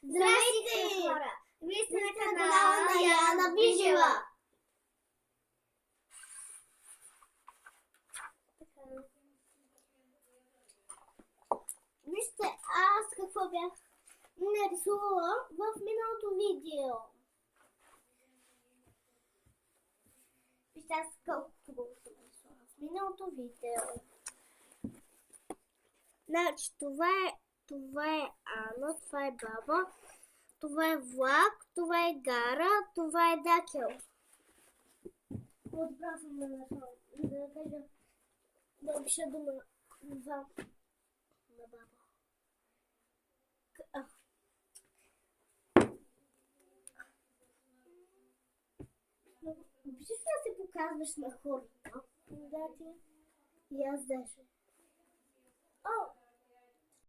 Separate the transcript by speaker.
Speaker 1: Здравейте, хора! Вие сте на канала на Яна Бижева. Вижте, аз какво бях нарисувала в миналото видео. Вижте, аз колко хубаво съм нарисувала в миналото видео. Значи, това е Ана, това е баба, това е влак, това е гара, това е дакел. Отбрал съм да кажа, да опиша дума на баба. Обичаш да се показваш на хората? Да, ти. И аз даже.